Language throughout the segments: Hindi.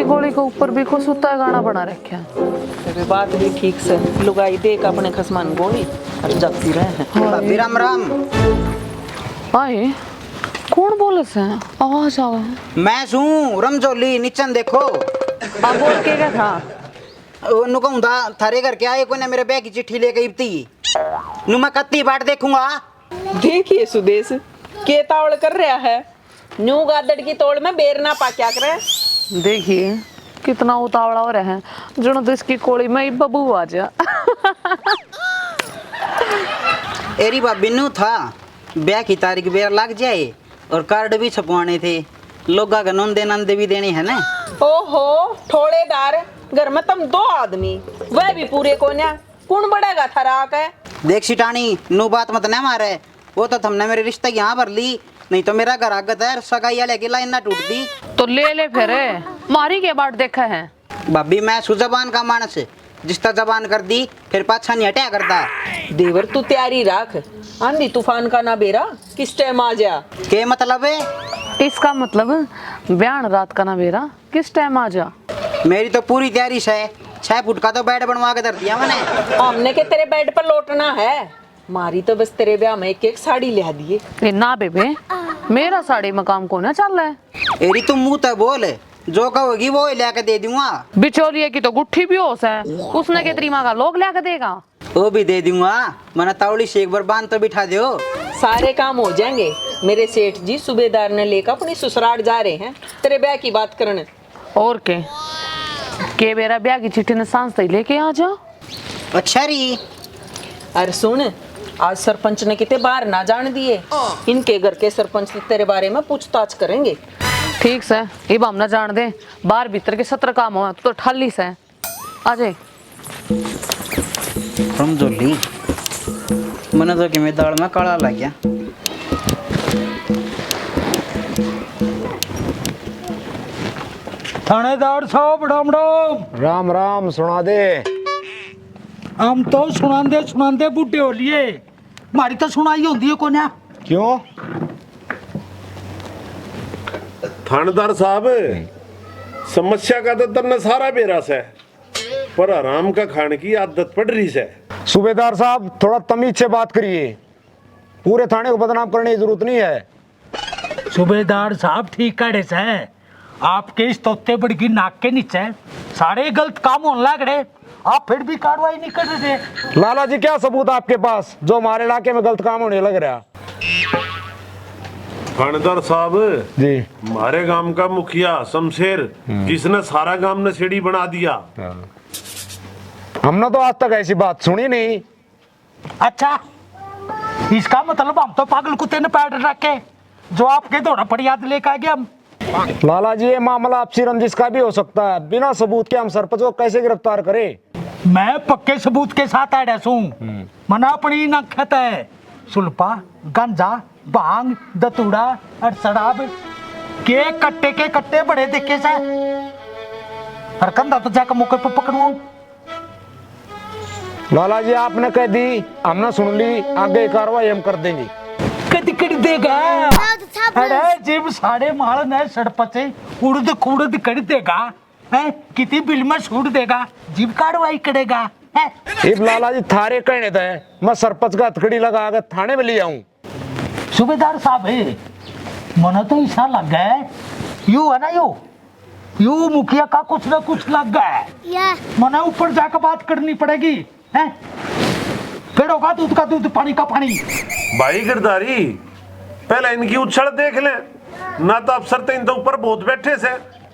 गोली के ऊपर भी कुछ होता है गाना बना रखा। अरे बात भी ठीक से लुगाई देख अपने खसमान गोली और जगती रहे हैं। भाभी राम राम। आए कौन बोले से आवाज आवे है? मैं सूं रमजोली निचन देखो। आप बोल के क्या था? नु कहूंदा थारे घर के आए कोई ने मेरे बैग की चिट्ठी लेके इब्ती नु मैं कत्ती बाट देखूंगा। देखिए सुदेश के तावड़ कर रहा है न्यू गादड़ की तोड़ में बेर ना पा क्या करे। देखिए कितना उतावड़ा हो रहा है जो तो इसकी कोड़ी में ही बबू आ जा। एरी भाभी नु था ब्याह की तारीख बेर लग जाए और कार्ड भी छपवाने थे लोगा का नोंदे नंदे भी देने हैं ना। ओहो ठोड़ेदार घर में तुम दो आदमी वह भी पूरे कोन्या कौन बढ़ेगा थराक है। देख सिटानी नु बात मत न मारे वो तो तुमने मेरे रिश्ते यहाँ भर ली नहीं तो मेरा घर आगत है सगाई वाले की लाइन ना टूटती। तो ले फिर मारी के बाट देखा है। भाभी मैं सुजबान का मानस जिसता जबान कर दी फिर पाछा नहीं हटा करता। देवर तू तैयारी रख आंधी तूफान का ना बेरा किस टाइम आ जा। के मतलब है? इसका मतलब बयान रात का ना बेरा किस टाइम आ जा। मेरी तो पूरी तैयारी से 6 फुट का तो बेड बनवा के धर दिया मैंने। हमने के तेरे बेड पर लौटना है मारी तो बस तेरे ब्याह में एक साड़ी ले दिए। ना बेबे मेरा साड़ी मकाम को ना चल रहा है। एरी तुम मुंह तो बोल जो कहोगी वो लेके दे दूंगा। बिचौलिए की तो गुट्ठी भी होश है उसने कितनी मांगा लोग लेके देगा। वो भी दे दूंगा मना तावड़ी से एक बार बांध तो बिठा दो। सारे काम हो जाएंगे। मेरे सेठ जी सूबेदार ने लेकर अपनी ससुराल जा रहे हैं तेरे ब्याह की बात करने। और के मेरा ब्याह की चिट्ठी ने सांस तक लेके आ जा। अच्छा री अरे सुन आज सरपंच ने कितने बार ना जान दिए इनके घर के सरपंच तेरे बारे में पूछताछ करेंगे। ठीक से अब हम ना जान दे बाहर भीतर के 17 काम हो तो ठल्ली से आ जाए। रमजोली मने तो कि मैं दाल में काला लग गया। थानेदार साहब राम राम। राम राम सुना दे। हम तो सुनांदे बूढ़े हो लिए मारी तो सुनाई होती है को ना। क्यों? थानेदार साहब समस्या का तो तन्ने सारा बेरा से पर आराम का खाने की आदत पड़ रही है। सूबेदार साहब थोड़ा तमीज से बात करिए पूरे थाने को बदनाम करने की जरूरत नहीं है। सूबेदार साहब ठीक कहे से आपके इस तोते बड़गी नाक के नीचे सारे गलत काम होने लग रहे आप फिर भी कार्रवाई नहीं कर रहे। लाला जी क्या सबूत आपके पास जो हमारे इलाके में गलत काम होने लग रहा? थानेदार साहब जी हमारे गांव का मुखिया शमशेर जिसने सारा गांव ने सीढ़ी बना दिया। हमने तो आज तक ऐसी बात सुनी नहीं। अच्छा इसका मतलब हम तो पागल कुत्ते ने पैर रखे जो आपके दौड़ा पर याद लेकर आ गया। लाला जी ये मामला आपसी रंजिश का भी हो सकता है बिना सबूत के हम सरपंच को कैसे गिरफ्तार करें? मैं पक्के सबूत के साथ आया हूँ मना अपनी नखत है सुल्पा गंजा भांग दतूड़ा और शराब के कट्टे बड़े देखे से और कंधा तो जाकर मौके पर पकड़ू। लाला जी आपने कह दी हमने सुन ली आगे कार्रवाई हम कर देंगे। कद कर देगा अरे जिब सारे माल ने सड़पचे उड़द कुड़द कर देगा है कितनी बिल में छूट देगा जिब कार्रवाई करेगा है। इब लाला जी थारे कहने थे मैं सरपंच का हथकड़ी लगा कर थाने में ले आऊं। सूबेदार साहब है मना तो ऐसा लग गया है यू है ना यू मुखिया का कुछ ना कुछ लग गया है मना ऊपर जाकर बात करनी पड़ेगी है फिर होगा दूध का दूध पानी का पानी। भाई गिरदारी पहले इनकी उछल देख ले ना तो अफसर तो इन तो ऊपर बहुत बैठे से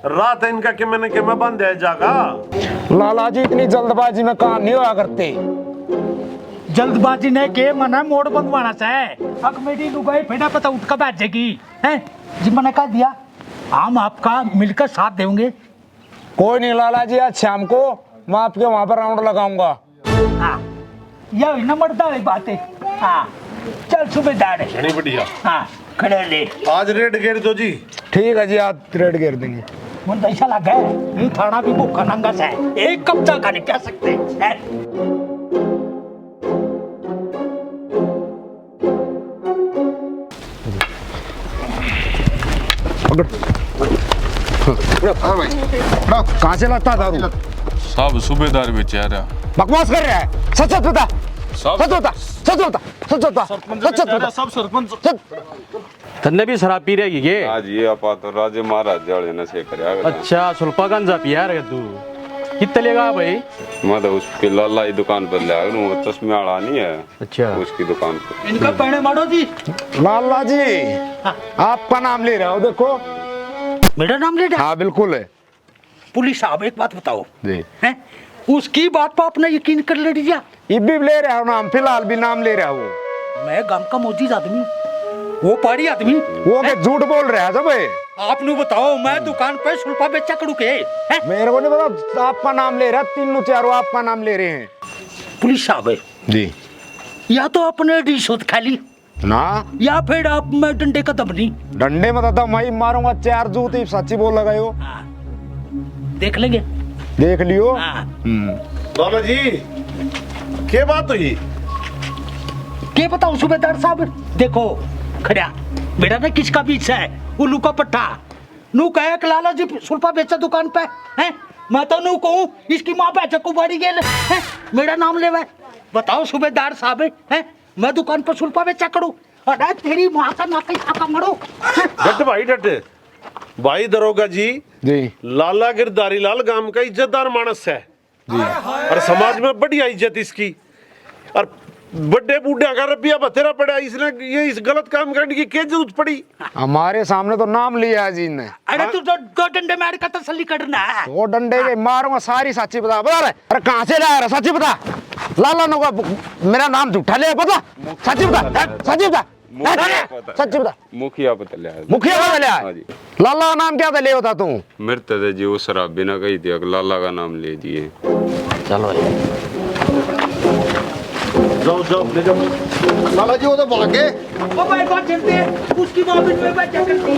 रात इनका कि मैं बंद है जागा। लाला जी इतनी जल्दबाजी में काम नहीं हुआ करते। जल्दबाजी ने के मना मोड़ बंदवाना चाहे अब मेरी लुगाई फेड़ा पता उठ कर बैठ जाएगी है जी मैंने कह दिया हम आपका मिलकर साथ देंगे। कोई नहीं लाला जी आज शाम को मैं आपके वहां पर राउंड लगाऊंगा। हाँ यह न मरदा वाली बात है। हाँ चल सूबेदार नहीं बढ़िया हाँ खड़े ले आज रेड घेर दो जी। ठीक है जी आज रेड घेर देंगे। मुझे ऐसा लगा है ये थाना भी भूखा नंगा सा है एक कब्जा खाने क्या सकते हैं। कहाँ से लाता दारू? सब सूबेदार बेचारा बकवास कर रहा है। सच सच बता, सच बता, सच बता, सच बता, सच बता। सब सरपंच तन्ने भी शराब पी रही है? आज ये आपा तो राजे महाराज जाले नशे करे। अच्छा सुल्पा गंजा पिया रहा तू? कितने लेगा भाई? मैं तो उसके लाला की दुकान पर ले आया हूँ, चश्मे वाला नहीं है। अच्छा उसकी दुकान पर। इनका पहने मारो जी। लाला जी आपका नाम ले रहा हो, देखो। मेरा नाम ले रहा? हाँ बिल्कुल है। पुलिस साहब एक बात बताओ, जी हैं? उसकी बात पर आपने यकीन कर ले लिया? ये भी ले रहा हूँ नाम, फिलहाल भी नाम ले रहा हूँ। मैं गांव का मोजीद आदमी, वो पहाड़ी आदमी। वो क्या झूठ बोल रहा है सब? आपने बताओ मैं दुकान पे सुल्फा बेचा करूँ के? मेरे को नहीं पता, आपका नाम ले रहा है, तीनों चारों आपका नाम ले रहे हैं। पुलिस साहब जी या तो आपने रिश्वत खा ली ना, या फिर आप मैं डंडे का दमनी। डंडे में तो मैं मारूंगा 4 जूती, सच्ची बोल लगाए हो। देख लेंगे, देख लियो। लाला जी क्या बात हुई? क्या बताऊं सूबेदार साहब? देखो खड़ा बेटा ना किसका बीच है, उल्लू का पट्टा। नू कहे कि लाला जी सुल्फा बेचा दुकान पे हैं, मैं तो नू कहूं इसकी माँ बेचा को बाड़ी गेल हैं, मेरा नाम ले। बताओ सूबेदार साहब हैं, मैं दुकान पर सुल्फा बेचा करूं? अरे तेरी माँ का ना कहीं खाका मरो। डट भाई डट। भाई दरोगा जी, लाला गिरधारी लाल गांव का इज्जतदार मानस है और समाज में बढ़िया इज्जत इसकी, और बड़े बूढ़े का रुपया बतेरा पड़ा, इसने ये इस गलत काम करने की क्या जरूरत पड़ी? हमारे सामने तो नाम लिया है जी ने। अरे तू दो डंडे मार का तसल्ली करना है। वो डंडे के मारूंगा, सारी सच्ची बता रहे। अरे कहाँ से लाया सच्ची बता। लाला नो मेरा नाम झूठा ले, पता? सच्ची बता, सच्ची बता, सच्ची बता। मुखिया पता लिया। मुखिया का लिया? लाला का नाम क्या था ले होता तू? मृत जी वो शराब बिना कही थी, लाला का नाम ले दिए। चलो जाओ जाओ ले जाओ। लाला जी वो तो भागे। ओ भाई बात चलते हैं, उसकी माँ भी मैं बेचा करती।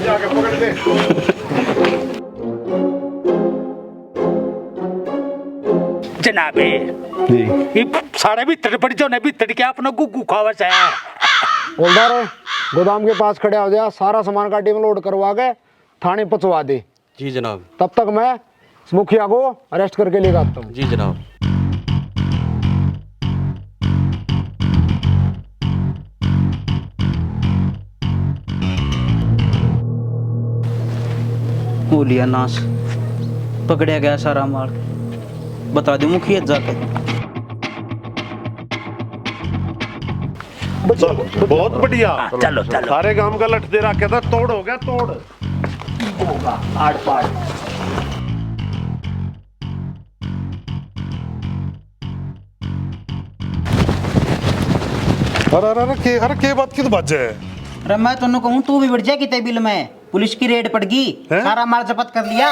जाके पकड़ ले। जनाबे जी ये सारे भीतर पड़ जाओ, भीतर के अपना गुग्गू खावस है। बोलदार गोदाम के पास खड़े हो जा, सारा सामान गाड़ी में लोड करवा के थाने पहुंचवा दे। जी जनाब। तब तक मैं मुखिया को अरेस्ट करके लेकर आता हूँ। जी जनाब। हो लिया नाश, पकड़ा गया सारा माल। बता दो मुखिया जाके। चलो बहुत बढ़िया। चलो चलो सारे गांव का लट दे रखा था, तोड़ हो गया तोड़। होगा आड़ पाड़। अरे के बात की तो बात है? अरे मैं तो कहूँ तू भी बढ़ जाए कितने बिल में, पुलिस की रेड पड़ गई, सारा माल जब्त कर लिया।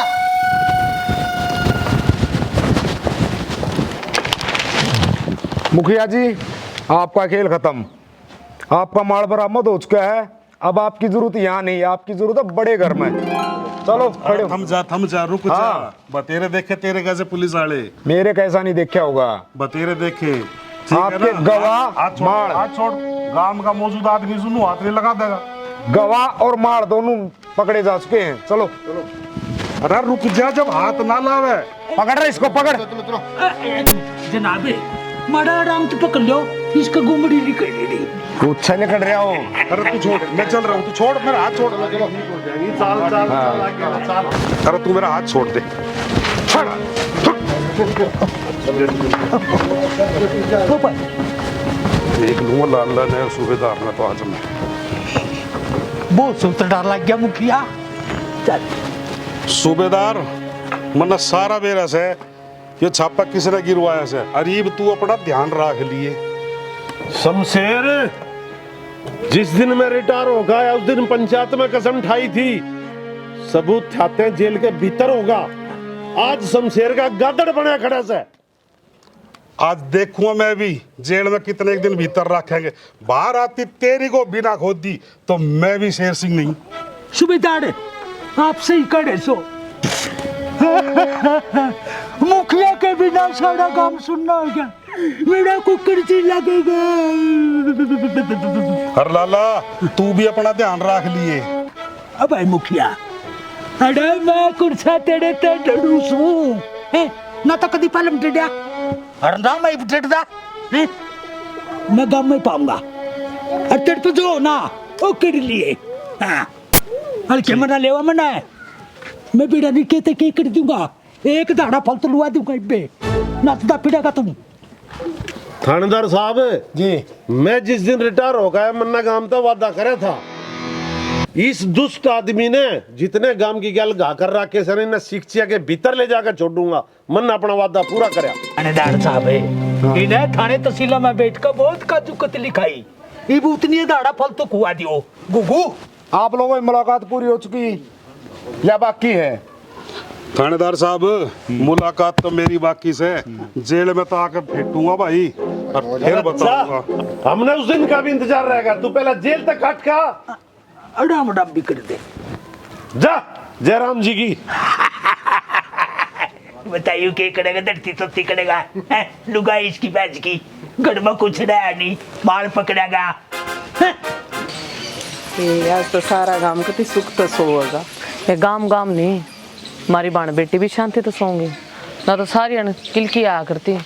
मुखिया जी आपका खेल खत्म, आपका माल बरामद हो चुका है। अब आपकी जरूरत यहाँ नहीं, आपकी जरूरत है बड़े घर में। चलो खड़े हो। थम जा रुक जा। बतेरे देखे तेरे कैसे पुलिस वाले? मेरे कैसा नहीं देखा होगा, बतेरे देखे। आपके गवाह माल, हाथ छोड़। गांव का मौजूद आदमी सुनो हाथ नहीं लगा देगा। गवाह और माल दोनों पकड़े जा चुके हैं। चलो अरे रुक जा, जब हाथ ना लावे। पकड़ रहे इसको, पकड़। जनाबे माड़ा आराम से पकड़ लो, इसका गुमड़ी निकल रही। अच्छा निकल रहा हो। अरे तू छोड़, मैं चल रहा हूँ, तू छोड़ मेरा हाथ छोड़। चल चल। अरे तू मेरा हाथ छोड़ दे। देख लूंगा लाला ने सूबेदार ने तो आज मैं बहुत सूत्र डर लग गया मुखिया। चल सूबेदार मना सारा बेरा से ये छापा किसने गिरवाया से? अरीब तू अपना ध्यान रख लिए। शमशेर जिस दिन मैं रिटायर हो गया उस दिन पंचायत में कसम उठाई थी, सबूत ठाते जेल के भीतर होगा। आज शमशेर का गादड़ बना खड़ा से। आज देखूंगा मैं भी जेल में कितने एक दिन भीतर रखेंगे। बाहर आती तेरी को बिना खोदी तो मैं भी शेर सिंह नहीं। सूबेदार आपसे ही करे सो। मुखिया के बिना सारा काम सुनना हो गया, मेरा कुकर सी लगेगा। हर लाला तू भी अपना ध्यान रख लिए। अब भाई मुखिया अरे मैं कुर्सा तेरे ते डरू सू ना तो कदी पालम टेड्या हरदा मैं टेड्दा मैं गांव में पाऊंगा और तेरे पे जो ना वो कर लिए हाँ हल्के मना लेवा मना है मैं बीड़ा नहीं कहते के कर दूंगा एक दाड़ा फल तो लुआ दूंगा इब्बे नचदा पिड़ेगा तुम थानेदार साहब जी, मैं जिस दिन रिटायर हो गया मन्ना गांव तो वादा करे था इस दुष्ट आदमी ने जितने गांव की गल गा कर रखे सर इन्हें शिक्षा के भीतर ले जाकर छोड़ूंगा मन अपना वादा पूरा करया। थानेदार साहब इन्हें थाने तहसीला में बैठ कर बहुत काजू कतली खाई इब उतनी दाड़ा फल तो खुआ दियो गुगू। आप लोगों की मुलाकात पूरी हो चुकी या बाकी है? थानेदार साहब मुलाकात तो मेरी बाकी से जेल में तो आकर भेटूंगा भाई और फिर बताऊंगा। हमने उस दिन का भी इंतजार रहेगा, तू पहले जेल तक काट का अडाम अडाम भी कर दे जा जयराम जी की। बताइयो के करेगा धरती सस्ती करेगा लुगा इसकी बैच की गड़बा कुछ रहा नहीं बाल पकड़ेगा। आज तो सारा गांव कति सुख तो सोएगा। ये गाम गाम नहीं हमारी बाण बेटी भी शांति तो सोंगी ना तो सारी किलकी आया करती।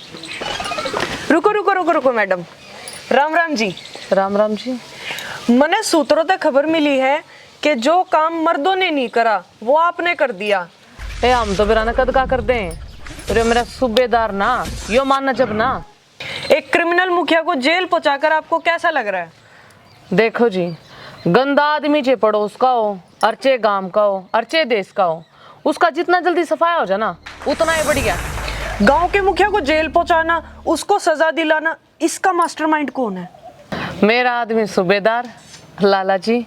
रुको रुको रुको रुको मैडम। राम राम जी। राम राम जी। मने सूत्रों तक खबर मिली है कि जो काम मर्दों ने नहीं करा वो आपने कर दिया। ए हम तो बिराना कद का कर दें अरे मेरा सूबेदार ना यो मानना जब ना। एक क्रिमिनल मुखिया को जेल पहुंचाकर आपको कैसा लग रहा है? देखो जी गंदा आदमी चे पड़ोस का हो अर्चे गांव का हो अर्चे देश का हो उसका जितना जल्दी सफाया हो जाए ना उतना ही बढ़िया। गांव के मुखिया को जेल पहुंचाना उसको सजा दिलाना इसका मास्टरमाइंड कौन है? मेरा आदमी सूबेदार लाला जी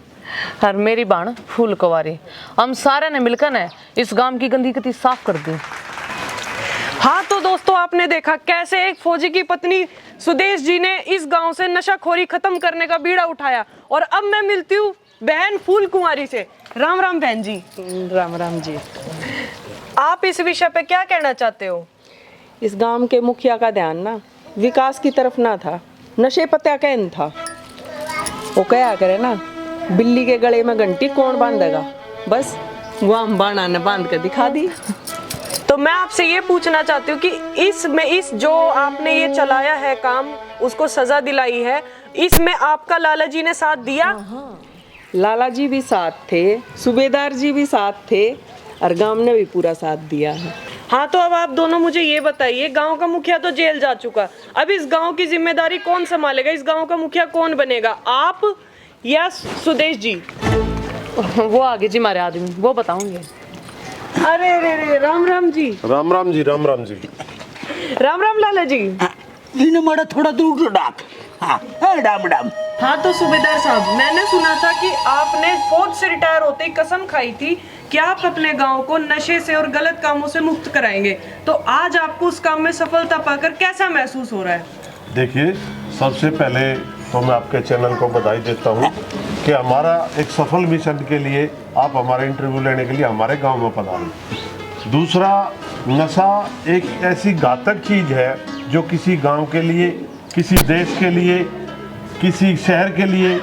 और मेरी बाण फूल कुंवारी हम सारे ने मिलकर ने इस गांव की गंदी गति साफ कर दी। हाँ तो दोस्तों आपने देखा कैसे एक फौजी की पत्नी सुदेश जी ने इस गांव से नशाखोरी खत्म करने का बीड़ा उठाया। और अब मैं मिलती हूँ बहन फूल कुंवारी से। राम राम बहन जी। राम राम जी। आप इस विषय पे क्या कहना चाहते हो? इस गांव के मुखिया का ध्यान ना विकास की तरफ ना था, नशे पत्या कैन था। वो क्या करे ना बिल्ली के गले में घंटी कौन बांधेगा, बस वो हम बाणा ने बांध कर दिखा दी। तो मैं आपसे ये पूछना चाहती हूँ कि इस जो आपने ये चलाया है काम उसको सजा दिलाई है इसमें आपका लाला जी ने साथ दिया? लाला जी भी साथ थे, सूबेदार जी भी साथ थे और गांव ने भी पूरा साथ दिया है। हाँ तो अब आप दोनों मुझे ये बताइए गांव का मुखिया तो जेल जा चुका, अब इस गांव की जिम्मेदारी कौन संभालेगा? इस गांव का मुखिया कौन बनेगा, आप या सुदेश जी? वो आगे जी हमारे आदमी वो बताऊंगे। अरे रे रे राम राम जी। राम राम जी। राम राम जी। राम राम लाला जी। इन्हें मारा थोड़ा दूर डाक हाँ डाम डाम। हाँ तो सूबेदार साहब मैंने सुना था कि आपने फौज से रिटायर होते ही कसम खाई थी कि आप अपने गांव को नशे से और गलत कामों से मुक्त कराएंगे, तो आज आपको उस काम में सफलता पाकर कैसा महसूस हो रहा है? देखिए सबसे पहले तो मैं आपके चैनल को बधाई देता हूँ कि हमारा एक सफल मिशन के लिए आप हमारा इंटरव्यू लेने के लिए हमारे गांव में पधारे। दूसरा, नशा एक ऐसी घातक चीज़ है जो किसी गांव के लिए, किसी देश के लिए, किसी शहर के लिए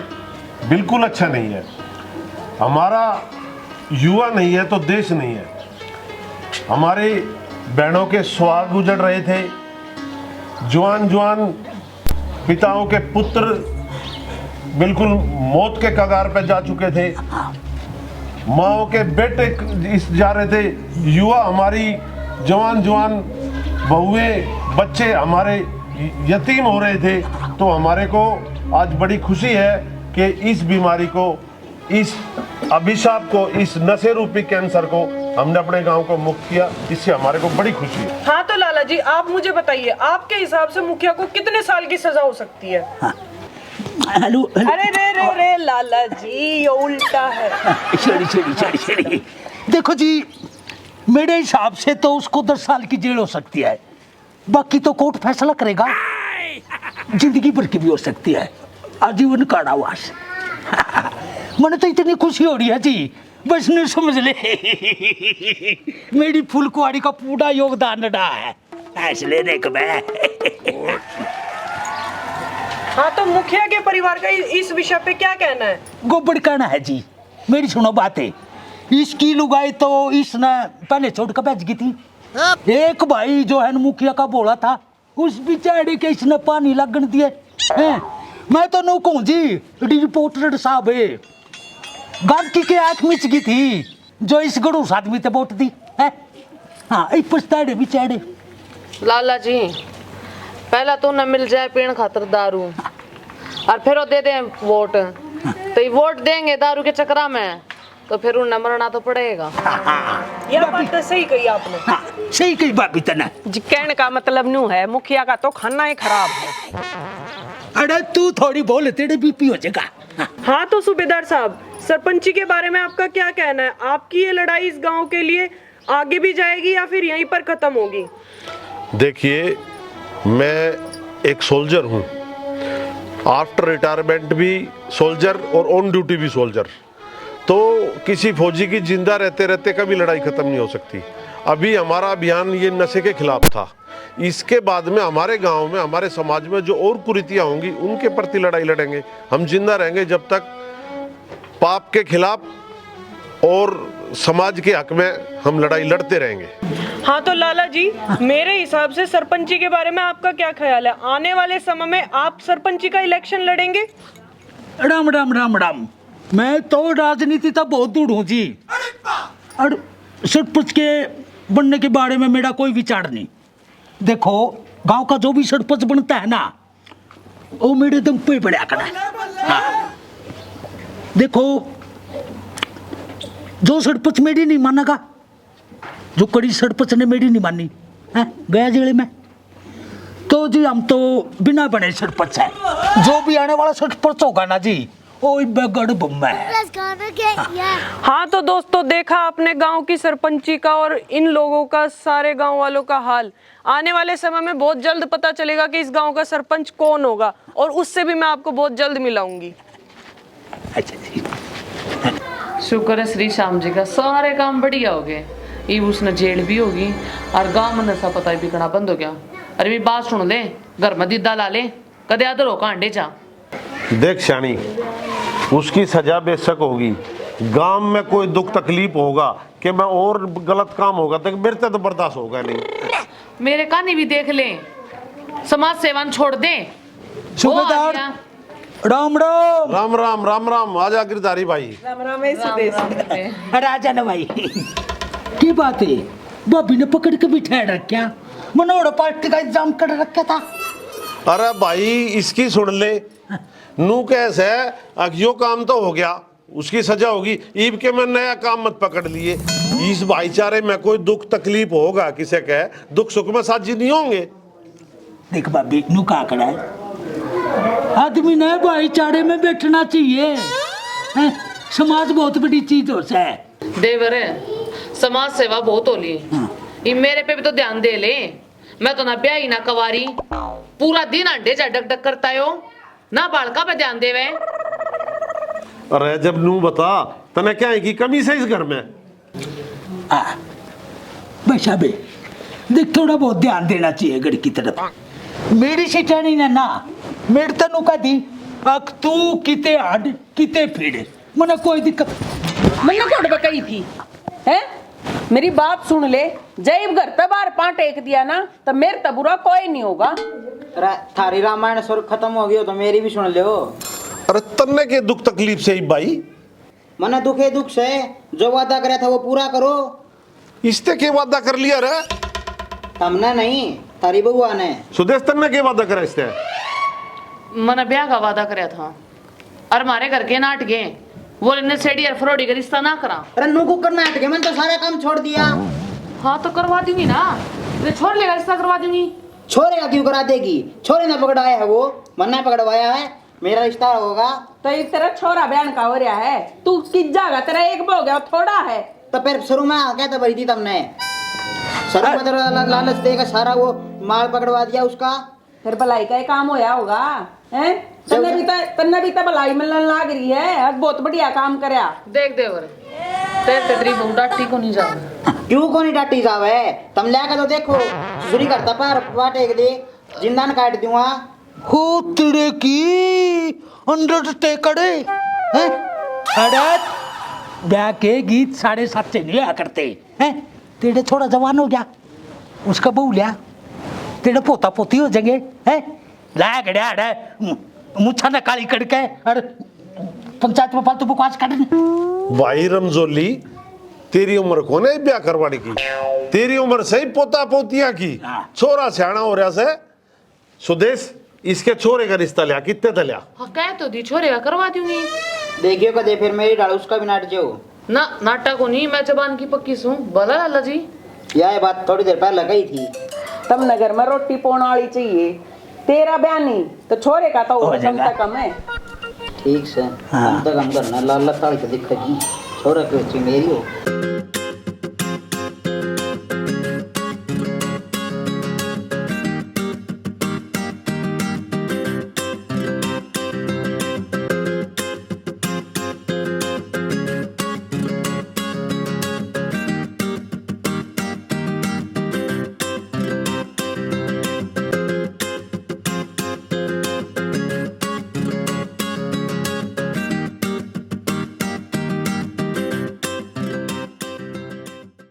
बिल्कुल अच्छा नहीं है। हमारा युवा नहीं है तो देश नहीं है। हमारे बहनों के सुहाग उजड़ रहे थे, जवान पिताओं के पुत्र बिल्कुल मौत के कगार पे जा चुके थे, माओ के बेटे इस जा रहे थे, युवा हमारी जवान बहुएं बच्चे हमारे यतीम हो रहे थे। तो हमारे को आज बड़ी खुशी है कि इस बीमारी को, इस अभिशाप को, इस नशे रूपी कैंसर को हमने अपने गांव को मुक्त किया, इससे हमारे को बड़ी खुशी है। हाँ तो लाला जी आप मुझे बताइए आपके हिसाब से मुखिया को कितने साल की सजा हो सकती है? हेलो अरे रे रे रे लाला जी ये उल्टा है। चली देखो जी मेरे हिसाब से तो उसको 10 साल की जेल हो सकती है, बाकी तो कोर्ट फैसला करेगा। जिंदगी भर की भी हो सकती है, आजीवन कारावास। मैंने तो इतनी खुशी हो रही है जी बस नहीं समझ ले मेरी फूल कुंवारी का पूरा योगदान रहा है फैसले देख मैं। हाँ तो मुखिया के परिवार का इस विषय पे क्या कहना है? गोबर कहना है जी मेरी सुनो बातें। इसकी लुगाई तो इसने पहले छोड़ कर भेज गई थी। एक भाई जो है मुखिया का बोला था, उस बेचारे के इसने पानी लगन दिए हैं। मैं तो नू कहूँ जी रिपोर्टर साहब है, गांधी के आंख मिच गई थी जो इस गड़ूस आदमी ते वोट दी है। हाँ पछताड़े बेचारे। लाला जी पहला तो न मिल जाए पीण खातर दारू और फिर वो दे दे वोट, तो ये वोट देंगे दारू के चक्रा में तो फिर उन्हें मरना तो पड़ेगा। यह बात तो सही कही आपने। हाँ सही कही भाभी तना जी कहने का मतलब न्यू है मुखिया का तो खाना ही खराब है। अरे तू थोड़ी बोल तेरे बीपी हो जाएगा। हाँ तो सूबेदार साहब, सरपंची के बारे में आपका क्या कहना है? आपकी ये लड़ाई इस गांव के लिए आगे भी जाएगी या फिर यहीं पर खत्म होगी? देखिए, मैं एक सोल्जर हूँ, आफ्टर रिटायरमेंट भी सोल्जर और ऑन ड्यूटी भी सोल्जर। तो किसी फौजी की जिंदा रहते रहते कभी लड़ाई खत्म नहीं हो सकती। अभी हमारा अभियान ये नशे के खिलाफ था, इसके बाद में हमारे गांव में हमारे समाज में जो और कुरीतियां होंगी उनके प्रति लड़ाई लड़ेंगे। हम जिंदा रहेंगे जब तक पाप के खिलाफ और समाज के हक में हम लड़ाई लड़ते रहेंगे। हाँ तो लाला जी, मेरे हिसाब से सरपंची के बारे में आपका क्या ख्याल है? आने वाले समय में आप सरपंची का इलेक्शन लड़ेंगे? राम राम राम राम। मैं तो राजनीति तक बहुत दूर हूँ जी, और सरपंच के बनने के बारे में मेरा कोई विचार नहीं। देखो गांव का जो भी सरपंच बनता है ना, वो मेरे दम पे बढ़िया करना है। हाँ। देखो जो सरपंच मेरी नहीं मानेगा, जो कड़ी सरपंच ने मेरी नहीं मानी है गया जिले में, तो जी हम तो बिना बने सरपंच है। जो भी आने वाला सरपंच होगा ना जी, वो गड़ बम्मा है। हाँ तो दोस्तों, देखा आपने गांव की सरपंची का और इन लोगों का, सारे गांव वालों का हाल। आने वाले समय में बहुत जल्द पता चलेगा कि इस गांव का सरपंच कौन होगा, और उससे भी मैं आपको बहुत जल्द मिलाऊंगी। अच्छा जी। शुक्र है श्री श्याम जी का, सारे काम बढ़िया हो गए। ये उसने जेल भी होगी और गांव में नशा पता भी बिकना बंद हो गया। अरे मेरी बात सुन ले, घर में दीदा ला ले, कदे आदर हो कांडे जा। देख शानी, उसकी सजा बेशक होगी, गांव में कोई दुख तकलीफ होगा कि मैं और गलत काम होगा तो मेरे से तो बर्दाश्त होगा नहीं। मेरे कहानी भी देख ले, समाज सेवन छोड़ दे। सूबेदार राम राम। राम राम राम राम। आजा गिरधारी भाई। राम राम ऐसे राजा न भाई की बात है, भाभी ने पकड़ के बिठाया रखा, मनोहर पार्टी का इंतजाम कर रखा था। अरे भाई इसकी सुन ले, नू कैसे है, यो काम तो हो गया, उसकी सजा होगी। ईब के मैं नया काम मत पकड़ लिए। इस भाईचारे में कोई दुख तकलीफ होगा, किसे कहे दुख सुख में साझी नहीं होंगे। देख भाभी नू का करा है, आदमी ने भाईचारे में बैठना चाहिए। समाज बहुत बड़ी चीज हो है। देवर समाज सेवा बहुत होली, ये मेरे पे भी तो ध्यान दे ले। मैं तो ना ब्याही ना कवारी, पूरा दिन अंडे जा डक डक करता हो ना, बालका पे ध्यान देवे। अरे जब नू बता तने क्या है की कमी से इस घर में? बशा बे देख, थोड़ा बहुत ध्यान देना चाहिए घर की तरफ। मेरी सिटानी ने ना मेरे तनु का दी, अक तू किते हड किते फीड़, मने कोई दिक्कत मैंने कोड बकई थी है। मेरी बात सुन ले, जब घर पे बार पां टेक दिया ना तो मेरे तो बुरा कोई नहीं होगा। थारी रामायण स्वर खत्म हो गयो तो मेरी भी सुन लो। अरे तन्ने के दुख तकलीफ से ही भाई, मने दुखे दुख से जो वादा करे था वो पूरा करो। इसने के वादा कर लिया रे? हमने नहीं, थारी बउआ ने। सुदेश तन्ने के वादा करा इसने? मैंने ब्याह का वादा कराया था और हमारे घर के नाट गए, वो इन्हें सेडी और फ्रॉडी का रिश्ता ना करा। अरे नू को करना हट गया, मैंने तो सारा काम छोड़ दिया। हाँ तो करवा दूंगी ना, तो छोड़ लेगा रिश्ता करवा दूंगी। छोरेगा क्यों करा देगी? छोरे ने पकड़ाया है, वो मन ने पकड़वाया है, मेरा रिश्ता होगा। तो एक तरह छोरा बयान का हो रहा है, तू किस जागा तेरा एक हो गया थोड़ा है। तो फिर शुरू में क्या तो भरी थी तुमने, शुरू में तो लालच देगा सारा, वो माल पकड़वा दिया उसका। फिर भलाई का काम होया होगा हैं? तन्ने भी तो भलाई मिलने लाग रही है, आज बहुत बढ़िया काम करया। देख देवर तेरे तेरी बहु डाटी को नहीं जावे। क्यों को नहीं डाटी जावे? तुम लेके तो देखो, सुरी करता पर वाटे के दे जिंदान काट दूंगा। हो तेरे की अंडरटेकर है। अरे ब्याह के गीत साढ़े सच्चे नहीं आया करते हैं। तेरे थोड़ा जवान हो गया, उसका बहू लिया, तेरे पोता पोती हो जाएंगे हैं। ला गड़ा मुच्छा ने काली करके और पंचायत में फालतू बकवास करने। भाई रमजोली, तेरी उम्र कौन है ब्याह करवाने की? तेरी उम्र सही पोता पोतिया की। छोरा सियाना हो रहा से सुदेश, इसके छोरे का रिश्ता लिया, कितने तलिया? हाँ कह तो दी, छोरे का करवा दूंगी। देखियो कदे फिर मेरी डाल उसका भी नाट जो ना नाटक को नहीं, मैं जबान की पक्की सूं बोला लाला जी। यह बात थोड़ी देर पहले कही थी। तब नगर में रोटी पोण वाली चाहिए, तेरा ब्याह नहीं तो छोरे का तो कम से कम है। ठीक से हम तक हम करना लाल ताली तो दिखेगी, छोरा की बच्ची मेरी हो।